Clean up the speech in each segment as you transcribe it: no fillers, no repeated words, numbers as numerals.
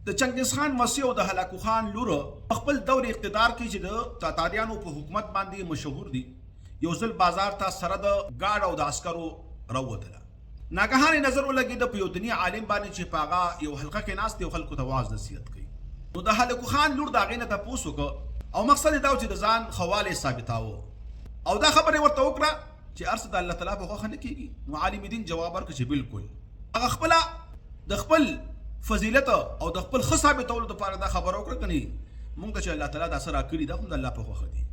د چنګیز خان مسیح او د هلاکو خان لور خپل دور اقتدار کې چې د تاتاریانو په حکومت باندې مشهور دي یو ځل بازار ته سره د ګارد او د عسکرو راووتله. ناګهانه نظر ولګېد په یو دنیا عالم باندې چې په هغه یو حلقه کې ناست یو خلکو ته واعظ نصیحت کوي. نو د هلاکو خان لور د هغې نه تپوس وکړه او مقصد یې دا و چې د ځان خواله ثابتاوه او دا خبره ورته وکړه چې هر څه د الله تعالی په خوښه نه کېږي. نو عالم دین جواب ورکړ چې بالکل هغه خپله د خپل فضیلت او د خپل ښه ثابتولو دپاره دا خبره وکړه که نه مونږ ته چې الله تعالی دا څه راکړي دا هم د الله په خوښه دي.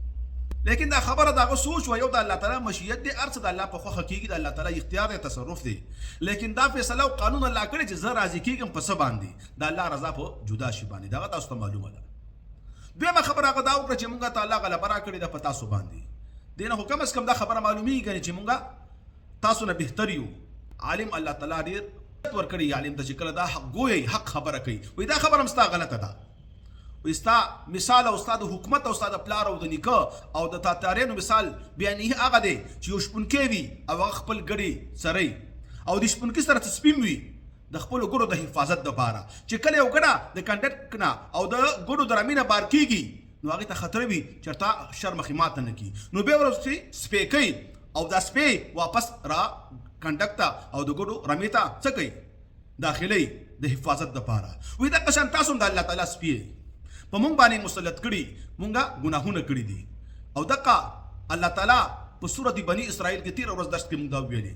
لیکن دا خبره د هغه سوچ وه یو د الله تعالی مشیت دی هر څه د الله په خوښه کېږي د الله تعالی اختیار دی تصرف دی. لیکن دا فیصله او قانون الله کړی چې زه راضي کېږم په څه باندې د الله رضا په جدا شي باندې دغه تاسو ته معلومه ده. دویمه خبره هغه دا وکړه چې مونږ ته الله غلبه راکړې ده په تاسو باندې. دې نه خو کم از کم دا خبره معلومیږي چې مونږ تاسو نه بهتر یو. عالم الله تعالی ډېر ورکړي عالم ته چې کله دا حق ګوی حق خبره کوي وایي دا خبره هم ستا غلطه ده. وایي ستا مثال او ستا د حکومت او ستا د پلار او د نیکه او د تاتاریانو مثال بیانې هغه دی چې یو شپونکی وي او هغه خپل ګړي څری او د شپونکي سره سپین وي د خپلو ګړو د حفاظت دپاره چې کله یو ګډه د کنډکټ نه او د ګړو د رمې نه بار کېږي نو هغې ته خطره وي چېرته شر مخې ماته نه کړي. نو بیا ورپسې سپی کوي او دا سپی واپس را کنډک ته او د ګډو رمې ته څه کوي داخلي د حفاظت دپاره. وایي دغه شان تاسو هم د الله تعالی سپی په مونږ باندې مسلط کړي مونږه ګناهونه کړي دي او دغه الله تعالی په سورت بني اسرائیل کې 13 ورځ درس کې مونږ دا ویلي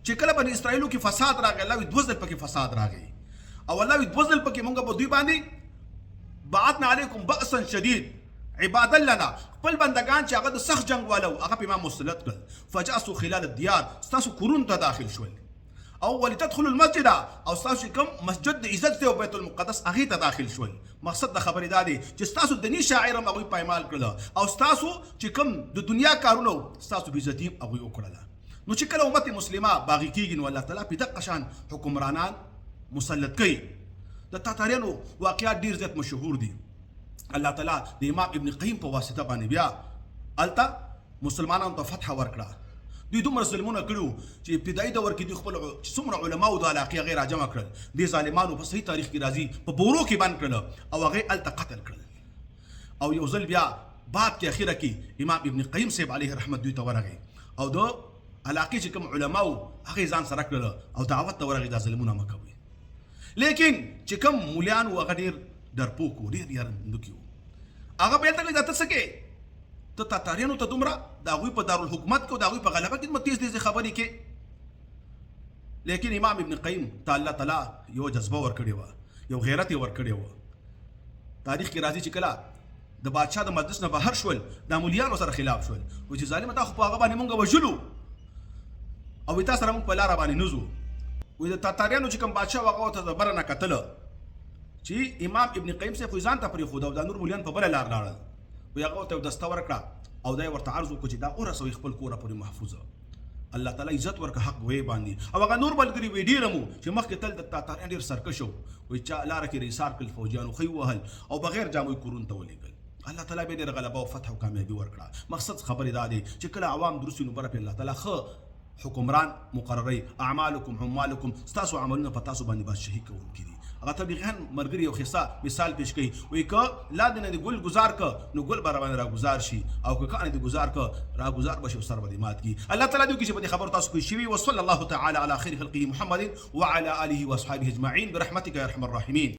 چې کله بني اسرائیلو کې فساد راغی الله وایي دوه ځل پکې فساد راغی او الله وایي دوه ځل پکې مونږ په دوی باندې بعثنا علیکم بأسا شدید عبادا لنا خپل بندگان چې هغه د سخت جنگ والو هغه په ما مسلط کړل فجاسوا خلال الديار ستاسو کورونو ته داخل شول او ولتدخلوا المسجد او ستاسو کوم مسجد د عزت دی او بیت المقدس هغې ته داخل شول. مقصد د خبرې دا دی چې ستاسو دیني شاعر هم هغوی پایمال کړله او ستاسو چې کوم د دنیا کارونه ستاسو بېعزتي هم هغوی وکړله. نو چې کله امت مسلمه باغي کېږي نو الله تعالی په دغه شان حکمرانان مسلط کوي. د تاتاریانو واقعات ډېر زیات مشهور دي. الله تعالی د امام ابن قیم په واسطه باندې بیا هلته مسلمانانو ته فتح ورکړه. دوی دومره ظلمونه کړي چې ابتدایي دور کې دوی خپل څومره علماو د علاقې هغې راجمع کړل دې ظالمانو په صحیح تاریخ کې راځي په بورو کې بند کړل او هغې هلته قتل کړل. او یو ځل بیا باب کې اخره کې امام ابن قیم صاحب علیه رحمت دوی ته ورغی او د علاقې چې کوم علماو هغې ځان سره کړل او دعوت ته ورغی دا ظلمونه مه کوئ. لیکن چې کوم مولیان وو هغه ډېر ډرپوک وو ډېر یارندوکي وو هغه به یې ته کوي دا ته څه کوې ته تاتاریانو ته دومره د هغوی په دارالحکومت کې او د هغوی په غلبه کې دومره تیز تیزې خبرې کې. لیکن امام ابن قیم ته الله تعالی یو جذبه ورکړې وه یو غیرت یې ورکړی وه. تاریخ کې راځي چې کله د بادشاه د مجلس نه بهر شول د مولیانو سره خلاف شول و چې ظالمه تا خو په هغه باندې مونږ وژلو او تا سره مونږ په لاره باندې نه ځو. وایي د تاتاریانو چې کوم بادشاه هغه ورته د بره نه کتله چې امام ابن قیم صاحب خو ځان ته پرېښود او دا نور مولیان په بله لار لاړل. وی هغه ورته دسته ورکړه او دا یې ورته عرض وکړو چې دا ورسوئ خپل کوره پورې محفوظه. الله تعالی عزت ورکړه حق وی باندې او هغه نور ملګري وی ډېر مو چې مخکې تل د تاتاریان ډېر سرکش وو وایي چا لاره کې ایثار کړل فوجیانو ښۍ ووهل او بغیر جامو یې کورونو ته ولېږل. الله تعالی بیا ډېره غلبه او فتح او کامیابي ورکړه. مقصد خبرې دا دی چې کله عوام دروست وي نو بره پې الله تعالی ښه حکمران مقرروي. اعمالکم عمالکم ستاسو عملونه په تاسو باندې بادشاهي کوونکي دي. هغه طبیعیان ملګري یو ښیسه مثال پیش کوي وایي که لاندې نه دې ګل ګزار که نو ګل به راباندې راګزار شي او که کاڼې دې ګزار که راګزار به شي او سر به دې مات کړي. الله تعالی دې وکړي چې په دې خبرو تاسو پوه شوي. وصلی الله تعالی علی خیر خلقه محمد وعلى آله واصحابه اجمعین برحمتک یا ارحم الراحمین.